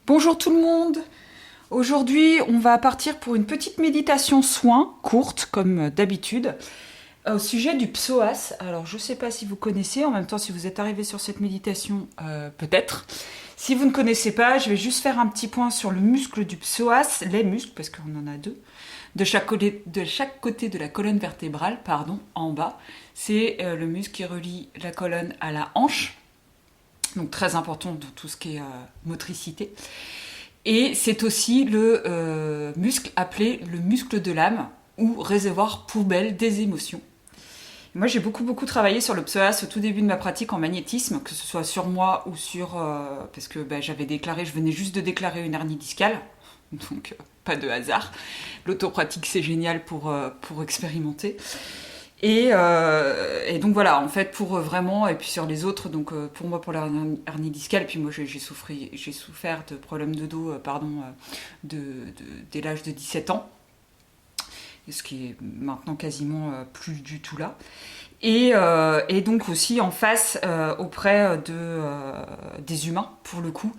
Bonjour tout le monde. Aujourd'hui, on va partir pour une petite méditation soin, courte comme d'habitude, au sujet du psoas. Alors, je ne sais pas si vous connaissez, en même temps, si vous êtes arrivé sur cette méditation, peut-être. Si vous ne connaissez pas, je vais juste faire un petit point sur le muscle du psoas, les muscles, parce qu'on en a deux, de chaque côté de la colonne vertébrale, pardon, en bas. C'est le muscle qui relie la colonne à la hanche, donc très important dans tout ce qui est motricité. Et c'est aussi le muscle appelé le muscle de l'âme ou réservoir poubelle des émotions. Moi, j'ai beaucoup travaillé sur le psoas au tout début de ma pratique en magnétisme, que ce soit sur moi ou sur... parce que je venais juste de déclarer une hernie discale, donc pas de hasard. L'autopratique, c'est génial pour expérimenter. Et donc voilà, en fait, pour vraiment, et puis sur les autres, donc pour moi, pour la hernie discale, puis moi j'ai souffert de problèmes de dos, dès l'âge de 17 ans, ce qui est maintenant quasiment plus du tout là. Et donc aussi en face auprès des humains, pour le coup,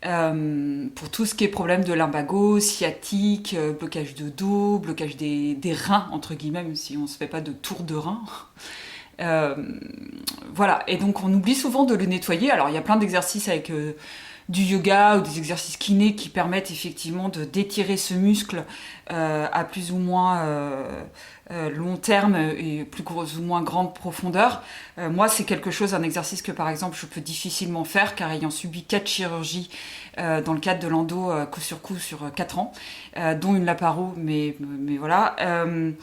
pour tout ce qui est problème de lumbago, sciatique, blocage de dos, blocage des reins, entre guillemets, même si on ne se fait pas de tour de rein. Euh, voilà, et donc on oublie souvent de le nettoyer. Alors il y a plein d'exercices avec du yoga ou des exercices kinés qui permettent effectivement de d'étirer ce muscle à plus ou moins long terme et plus ou moins grande profondeur. Moi, c'est quelque chose, un exercice que par exemple je peux difficilement faire car ayant subi 4 chirurgies dans le cadre de l'endo coup sur 4 ans, dont une laparo, mais voilà. Il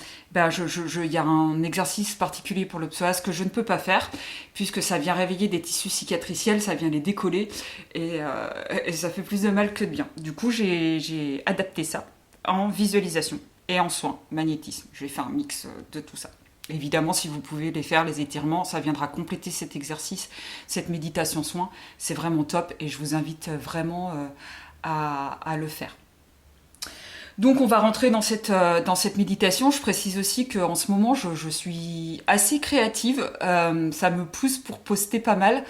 y a un exercice particulier pour le psoas que je ne peux pas faire puisque ça vient réveiller des tissus cicatriciels, ça vient les décoller et ça fait plus de mal que de bien. Du coup, j'ai adapté ça en visualisation et en soins, magnétisme. Je vais faire un mix de tout ça. Évidemment, si vous pouvez les faire, les étirements, ça viendra compléter cet exercice, cette méditation soin. C'est vraiment top et je vous invite vraiment à le faire. Donc on va rentrer dans cette méditation. Je précise aussi qu'en ce moment, je suis assez créative. Ça me pousse pour poster pas mal.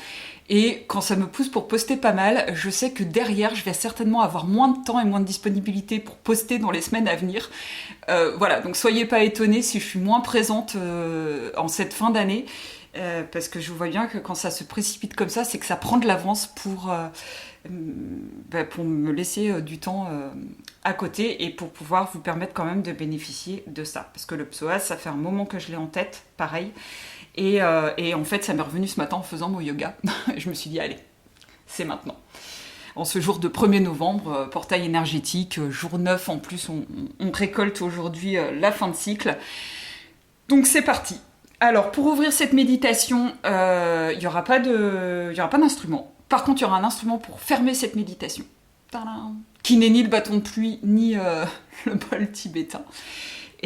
Et quand ça me pousse pour poster pas mal, je sais que derrière, je vais certainement avoir moins de temps et moins de disponibilité pour poster dans les semaines à venir. Voilà, donc soyez pas étonnés si je suis moins présente en cette fin d'année. Parce que je vois bien que quand ça se précipite comme ça, c'est que ça prend de l'avance pour me laisser du temps à côté et pour pouvoir vous permettre quand même de bénéficier de ça. Parce que le psoas, ça fait un moment que je l'ai en tête, pareil. Et en fait, ça m'est revenu ce matin en faisant mon yoga. Je me suis dit, allez, c'est maintenant. En ce jour de 1er novembre, portail énergétique, jour 9 en plus, on récolte aujourd'hui la fin de cycle. Donc c'est parti. Alors, pour ouvrir cette méditation, il n'y aura pas d'instrument. Par contre, il y aura un instrument pour fermer cette méditation. Tadam, qui n'est ni le bâton de pluie, ni le bol tibétain.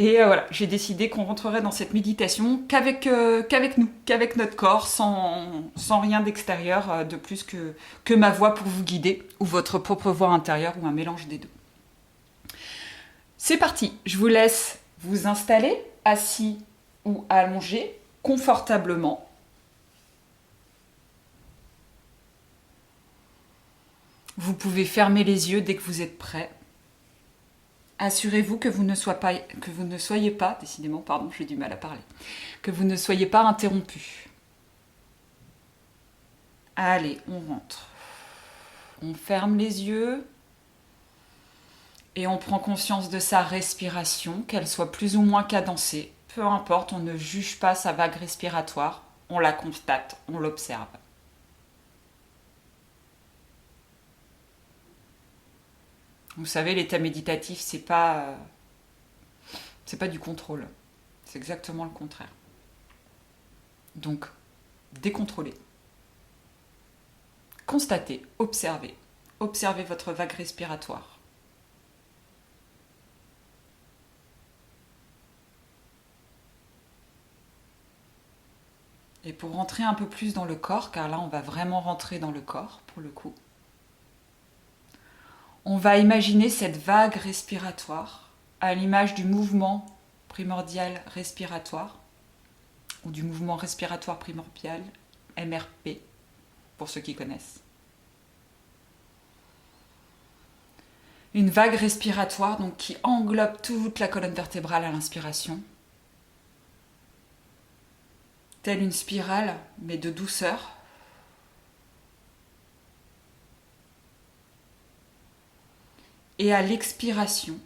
Et voilà, j'ai décidé qu'on rentrerait dans cette méditation qu'avec nous, qu'avec notre corps, sans rien d'extérieur de plus que ma voix pour vous guider, ou votre propre voix intérieure, ou un mélange des deux. C'est parti, je vous laisse vous installer, assis ou allongé, confortablement. Vous pouvez fermer les yeux dès que vous êtes prêt. Assurez-vous que vous ne soyez pas, décidément, pardon, j'ai du mal à parler, que vous ne soyez pas interrompu. Allez, on rentre. On ferme les yeux et on prend conscience de sa respiration, qu'elle soit plus ou moins cadencée. Peu importe, on ne juge pas sa vague respiratoire, on la constate, on l'observe. Vous savez, l'état méditatif, c'est pas du contrôle. C'est exactement le contraire. Donc, décontrôlez. Constatez, observez. Observez votre vague respiratoire. Et pour rentrer un peu plus dans le corps, car là on va vraiment rentrer dans le corps pour le coup, on va imaginer cette vague respiratoire à l'image du mouvement primordial respiratoire ou du mouvement respiratoire primordial, MRP, pour ceux qui connaissent. Une vague respiratoire donc, qui englobe toute la colonne vertébrale à l'inspiration. Telle une spirale, mais de douceur. Et à l'expiration,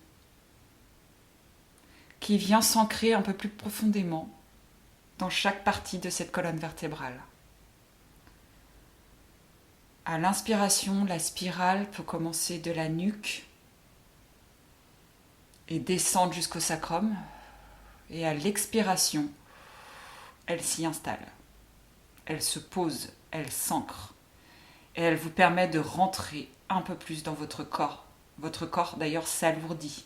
qui vient s'ancrer un peu plus profondément dans chaque partie de cette colonne vertébrale. À l'inspiration, la spirale peut commencer de la nuque et descendre jusqu'au sacrum. Et à l'expiration, elle s'y installe. Elle se pose, elle s'ancre. Et elle vous permet de rentrer un peu plus dans votre corps. Votre corps d'ailleurs s'alourdit.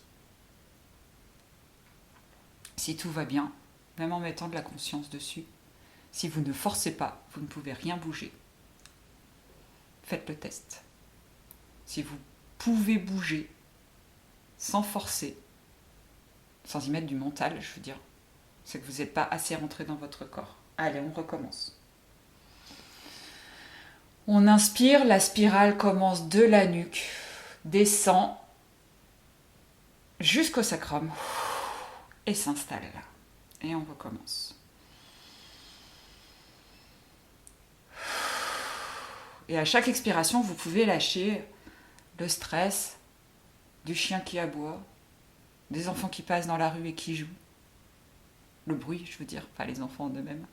Si tout va bien, même en mettant de la conscience dessus, si vous ne forcez pas, vous ne pouvez rien bouger. Faites le test. Si vous pouvez bouger sans forcer, sans y mettre du mental, je veux dire, c'est que vous n'êtes pas assez rentré dans votre corps. Allez, on recommence. On inspire, la spirale commence de la nuque, descend jusqu'au sacrum et s'installe. Et on recommence. Et à chaque expiration, vous pouvez lâcher le stress du chien qui aboie, des enfants qui passent dans la rue et qui jouent. Le bruit, je veux dire, pas les enfants d'eux-mêmes.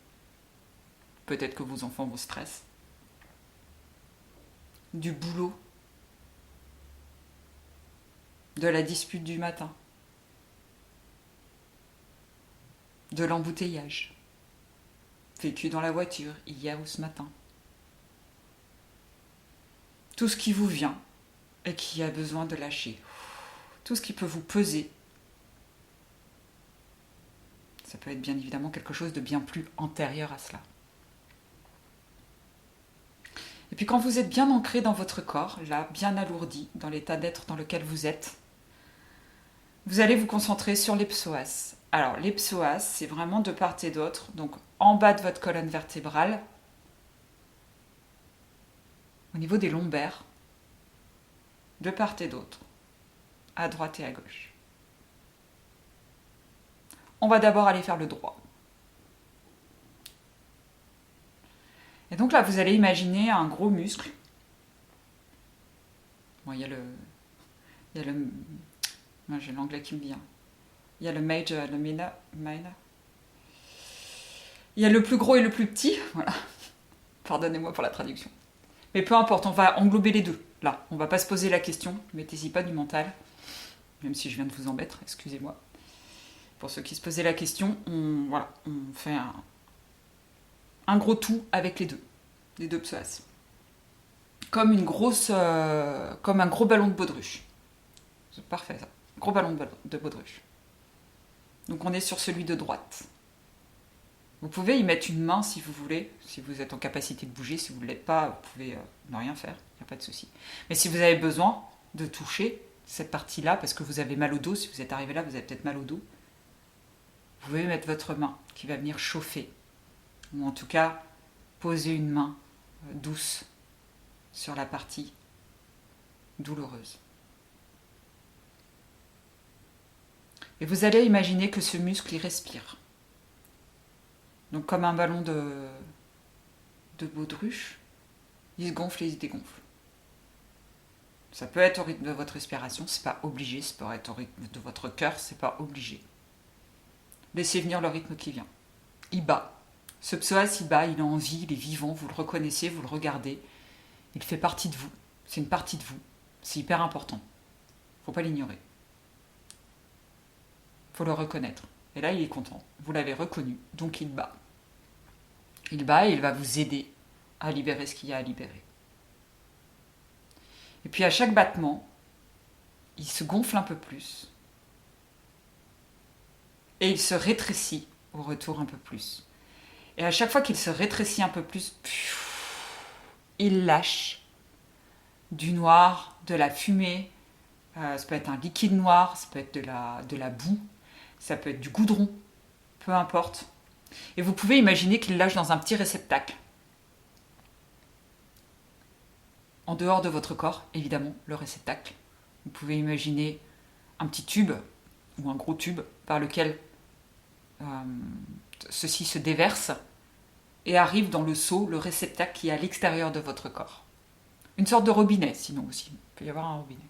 Peut-être que vos enfants vous stressent. Du boulot. De la dispute du matin. De l'embouteillage. Vécu dans la voiture, hier ou ce matin. Tout ce qui vous vient et qui a besoin de lâcher. Tout ce qui peut vous peser. Ça peut être bien évidemment quelque chose de bien plus antérieur à cela. Et puis quand vous êtes bien ancré dans votre corps, là, bien alourdi, dans l'état d'être dans lequel vous êtes, vous allez vous concentrer sur les psoas. Alors les psoas, c'est vraiment de part et d'autre, donc en bas de votre colonne vertébrale, au niveau des lombaires, de part et d'autre, à droite et à gauche. On va d'abord aller faire le droit. Et donc là, vous allez imaginer un gros muscle. Bon, il y a le moi, j'ai l'anglais qui me vient. Il y a le major, le minor. Il y a le plus gros et le plus petit. Voilà. Pardonnez-moi pour la traduction. Mais peu importe, on va englober les deux. Là, on ne va pas se poser la question. Mettez-y pas du mental. Même si je viens de vous embêter, excusez-moi. Pour ceux qui se posaient la question, on fait un gros tout avec les deux psoas. Comme un gros ballon de baudruche. C'est parfait ça. Gros ballon de baudruche. Donc on est sur celui de droite. Vous pouvez y mettre une main si vous voulez, si vous êtes en capacité de bouger. Si vous ne l'êtes pas, vous pouvez ne rien faire, il n'y a pas de souci. Mais si vous avez besoin de toucher cette partie-là, parce que vous avez mal au dos, si vous êtes arrivé là, vous avez peut-être mal au dos, vous pouvez mettre votre main qui va venir chauffer. Ou en tout cas, poser une main douce sur la partie douloureuse. Et vous allez imaginer que ce muscle, il respire. Donc comme un ballon de baudruche, il se gonfle et il se dégonfle. Ça peut être au rythme de votre respiration, c'est pas obligé. Ça peut être au rythme de votre cœur, c'est pas obligé. Laissez venir le rythme qui vient. Il bat. Ce psoas, il bat, il a envie, il est vivant, vous le reconnaissez, vous le regardez. Il fait partie de vous. C'est une partie de vous. C'est hyper important. Faut pas l'ignorer. Faut le reconnaître. Et là, il est content. Vous l'avez reconnu, donc il bat. Il bat et il va vous aider à libérer ce qu'il y a à libérer. Et puis à chaque battement, il se gonfle un peu plus. Et il se rétrécit au retour un peu plus. Et à chaque fois qu'il se rétrécit un peu plus, il lâche du noir, de la fumée. Ça peut être un liquide noir, ça peut être de la boue, ça peut être du goudron, peu importe. Et vous pouvez imaginer qu'il lâche dans un petit réceptacle. En dehors de votre corps, évidemment, le réceptacle. Vous pouvez imaginer un petit tube ou un gros tube par lequel ceci se déverse et arrive dans le seau, le réceptacle qui est à l'extérieur de votre corps. Une sorte de robinet, sinon aussi. Il peut y avoir un robinet.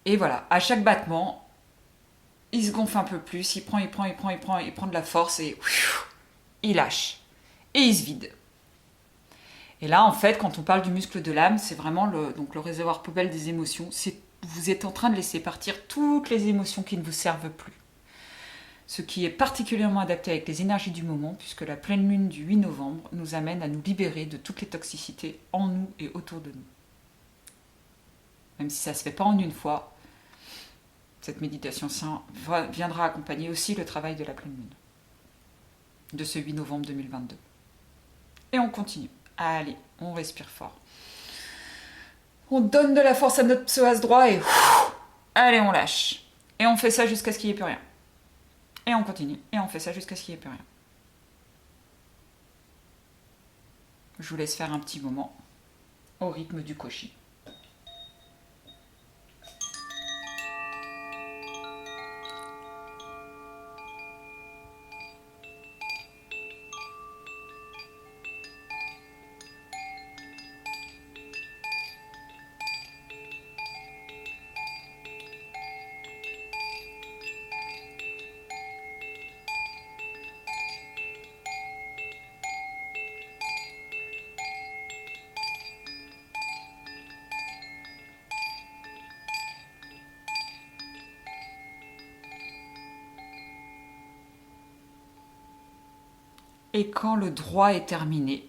Et voilà, à chaque battement, il se gonfle un peu plus, il prend de la force et il lâche. Et il se vide. Et là, en fait, quand on parle du muscle de l'âme, c'est vraiment le réservoir poubelle des émotions. Vous êtes en train de laisser partir toutes les émotions qui ne vous servent plus. Ce qui est particulièrement adapté avec les énergies du moment, puisque la pleine lune du 8 novembre nous amène à nous libérer de toutes les toxicités en nous et autour de nous. Même si ça ne se fait pas en une fois, cette méditation viendra accompagner aussi le travail de la pleine lune, de ce 8 novembre 2022. Et on continue. Allez, on respire fort. On donne de la force à notre psoas droit et allez, on lâche. Et on fait ça jusqu'à ce qu'il n'y ait plus rien. Et on continue. Et on fait ça jusqu'à ce qu'il n'y ait plus rien. Je vous laisse faire un petit moment au rythme du koshi. Et quand le droit est terminé,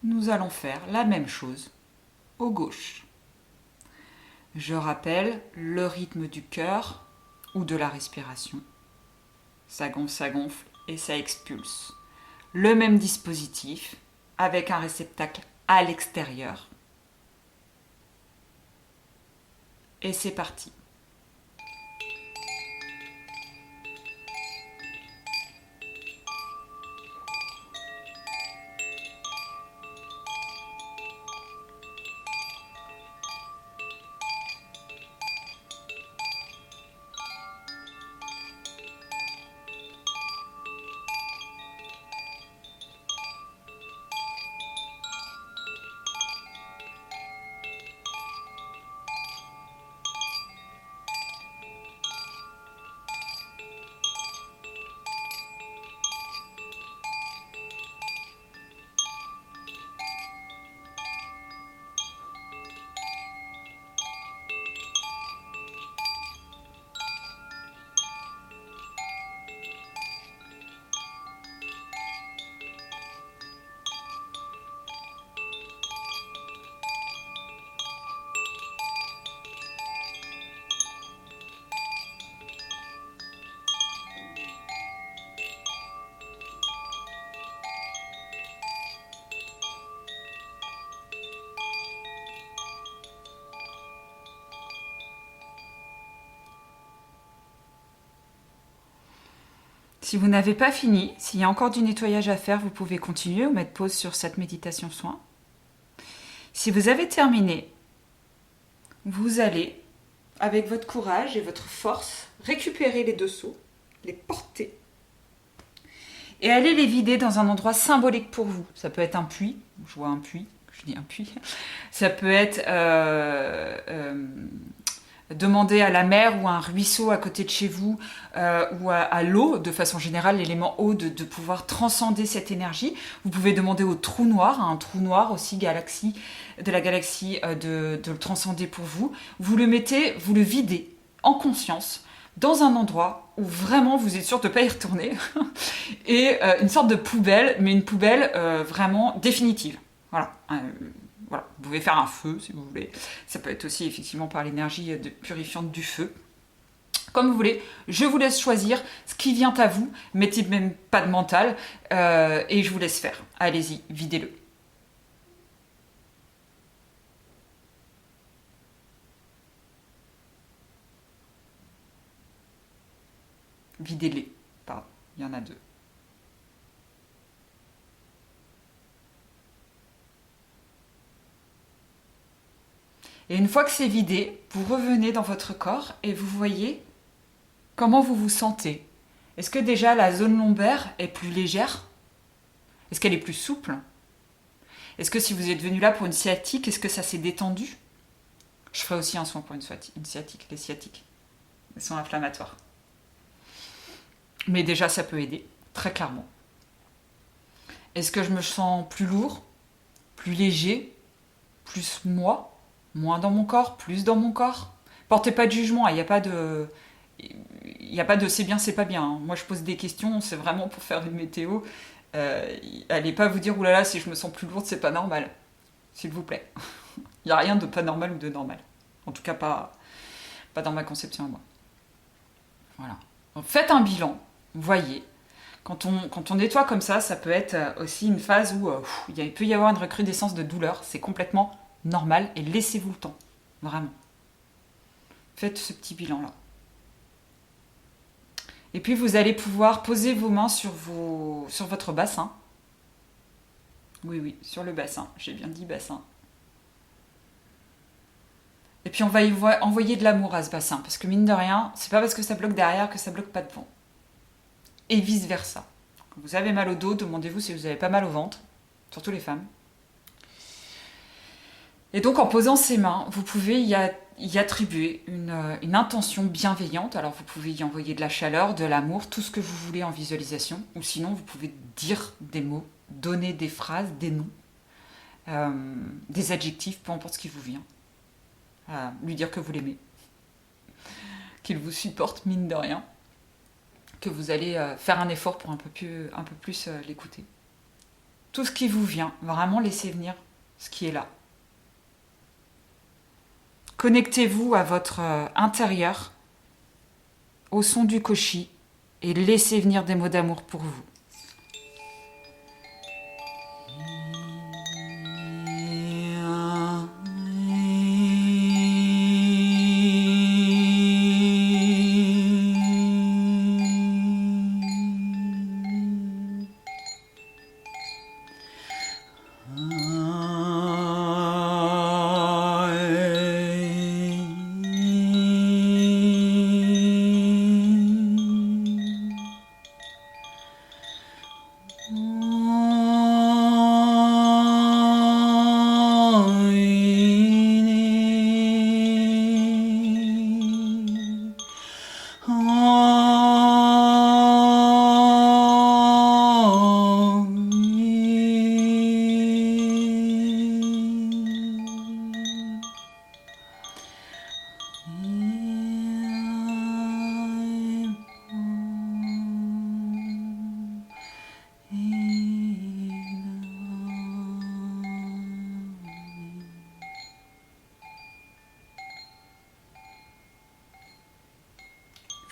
nous allons faire la même chose au gauche. Je rappelle le rythme du cœur ou de la respiration. Ça gonfle et ça expulse. Le même dispositif avec un réceptacle à l'extérieur. Et c'est parti. Si vous n'avez pas fini, s'il y a encore du nettoyage à faire, vous pouvez continuer ou mettre pause sur cette méditation soin. Si vous avez terminé, vous allez, avec votre courage et votre force, récupérer les deux seaux, les porter et aller les vider dans un endroit symbolique pour vous. Ça peut être un puits, je vois un puits, je dis un puits. Ça peut être demander à la mer ou à un ruisseau à côté de chez vous ou à l'eau, de façon générale, l'élément eau, de pouvoir transcender cette énergie. Vous pouvez demander au trou noir, à un trou noir aussi de la galaxie, de le transcender pour vous. Vous le mettez, vous le videz en conscience dans un endroit où vraiment vous êtes sûr de ne pas y retourner et une sorte de poubelle, mais une poubelle vraiment définitive. Voilà. Voilà, vous pouvez faire un feu si vous voulez. Ça peut être aussi effectivement par l'énergie purifiante du feu. Comme vous voulez, je vous laisse choisir ce qui vient à vous. Mettez même pas de mental et je vous laisse faire. Allez-y, videz-le. Videz-les. Pardon, il y en a deux. Et une fois que c'est vidé, vous revenez dans votre corps et vous voyez comment vous vous sentez. Est-ce que déjà la zone lombaire est plus légère? Est-ce qu'elle est plus souple? Est-ce que si vous êtes venu là pour une sciatique, est-ce que ça s'est détendu? Je ferai aussi un soin pour une sciatique. Les sciatiques, elles sont inflammatoires. Mais déjà, ça peut aider, très clairement. Est-ce que je me sens plus lourd, plus léger, plus moi, moins dans mon corps, plus dans mon corps? Portez pas de jugement, il n'y a pas de... Il n'y a pas de c'est bien, c'est pas bien. Moi, je pose des questions, c'est vraiment pour faire une météo. Allez pas vous dire, oulala, si je me sens plus lourde, c'est pas normal. S'il vous plaît. Il n'y a rien de pas normal ou de normal. En tout cas, pas dans ma conception à moi. Voilà. Donc, faites un bilan, voyez. Quand on nettoie comme ça peut être aussi une phase où il peut y avoir une recrudescence de douleur. C'est complètement normal et laissez-vous le temps. Vraiment. Faites ce petit bilan-là. Et puis vous allez pouvoir poser vos mains sur votre bassin. Oui, sur le bassin. J'ai bien dit bassin. Et puis on va envoyer de l'amour à ce bassin. Parce que mine de rien, c'est pas parce que ça bloque derrière que ça bloque pas devant. Et vice versa. Quand vous avez mal au dos, demandez-vous si vous avez pas mal au ventre. Surtout les femmes. Et donc en posant ces mains, vous pouvez y attribuer une intention bienveillante. Alors vous pouvez y envoyer de la chaleur, de l'amour, tout ce que vous voulez en visualisation. Ou sinon, vous pouvez dire des mots, donner des phrases, des noms, des adjectifs, peu importe ce qui vous vient. Lui dire que vous l'aimez, qu'il vous supporte, mine de rien, que vous allez faire un effort pour un peu plus l'écouter. Tout ce qui vous vient, vraiment laissez venir ce qui est là. Connectez-vous à votre intérieur, au son du koshi, et laissez venir des mots d'amour pour vous.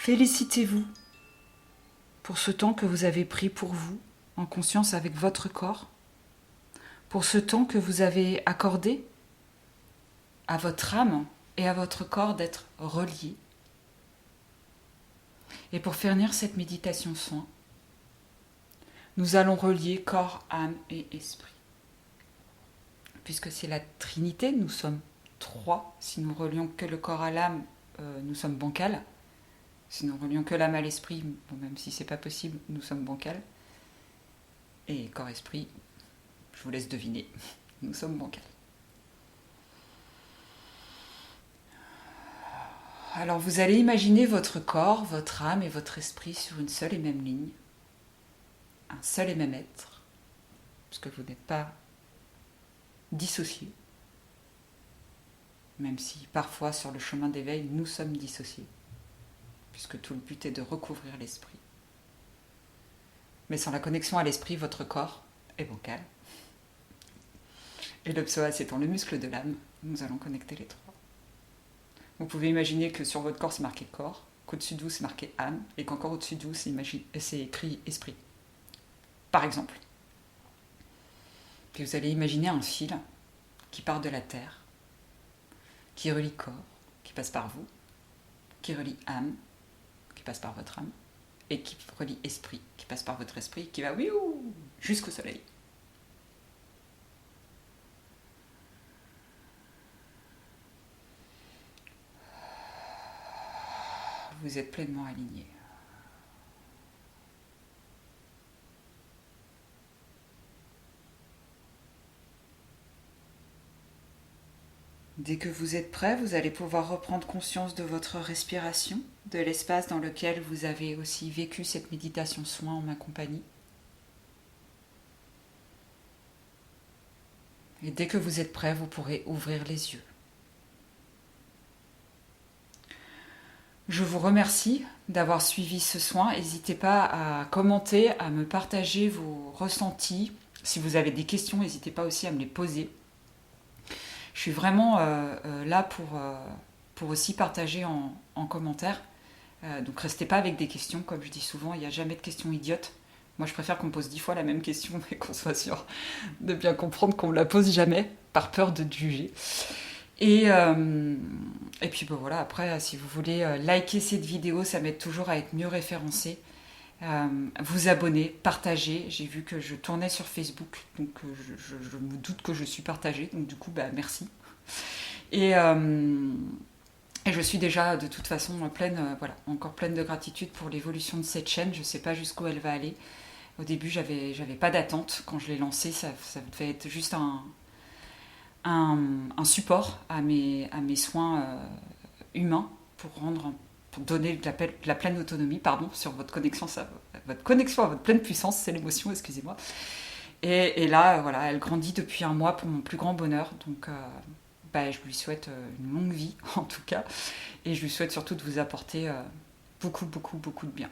Félicitez-vous pour ce temps que vous avez pris pour vous, en conscience avec votre corps, pour ce temps que vous avez accordé à votre âme et à votre corps d'être reliés. Et pour finir cette méditation soin, nous allons relier corps, âme et esprit. Puisque c'est la Trinité, nous sommes trois. Si nous relions que le corps à l'âme, nous sommes bancals. Si nous relions que l'âme à l'esprit, bon, même si c'est pas possible, nous sommes bancals. Et corps-esprit, je vous laisse deviner, nous sommes bancals. Alors vous allez imaginer votre corps, votre âme et votre esprit sur une seule et même ligne, un seul et même être, puisque vous n'êtes pas dissociés, même si parfois sur le chemin d'éveil nous sommes dissociés, puisque tout le but est de recouvrir l'esprit. Mais sans la connexion à l'esprit, votre corps est bancal. Et le psoas étant le muscle de l'âme, nous allons connecter les trois. Vous pouvez imaginer que sur votre corps c'est marqué corps, qu'au-dessus de vous c'est marqué âme, et qu'encore au-dessus de vous c'est écrit esprit. Par exemple. Puis vous allez imaginer un fil qui part de la terre, qui relie corps, qui passe par vous, qui relie âme, qui passe par votre âme, et qui relie esprit, qui passe par votre esprit, qui va jusqu'au soleil. vous êtes pleinement aligné. Dès que vous êtes prêt, vous allez pouvoir reprendre conscience de votre respiration, de l'espace dans lequel vous avez aussi vécu cette méditation soin en ma compagnie. Et dès que vous êtes prêt, vous pourrez ouvrir les yeux. Je vous remercie d'avoir suivi ce soin. N'hésitez pas à commenter, à me partager vos ressentis. Si vous avez des questions, n'hésitez pas aussi à me les poser. Je suis vraiment là pour aussi partager en commentaire. Donc restez pas avec des questions, comme je dis souvent, il n'y a jamais de questions idiotes. Moi je préfère qu'on me pose 10 fois la même question et qu'on soit sûr de bien comprendre qu'on ne la pose jamais, par peur de juger. Et puis ben voilà, après si vous voulez liker cette vidéo, ça m'aide toujours à être mieux référencé. Vous abonner, partager. J'ai vu que je tournais sur Facebook, donc je me doute que je suis partagée, donc du coup, bah, merci. Et je suis déjà de toute façon encore pleine de gratitude pour l'évolution de cette chaîne. Je ne sais pas jusqu'où elle va aller. Au début, j'avais pas d'attente. Quand je l'ai lancée, ça devait être juste un support à mes soins humains pour donner de la pleine autonomie, sur votre connexion à votre pleine puissance, c'est l'émotion, excusez-moi. Et là, voilà, elle grandit depuis un mois pour mon plus grand bonheur, donc je lui souhaite une longue vie, en tout cas, et je lui souhaite surtout de vous apporter beaucoup, beaucoup, beaucoup de bien.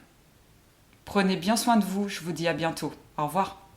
Prenez bien soin de vous, je vous dis à bientôt. Au revoir.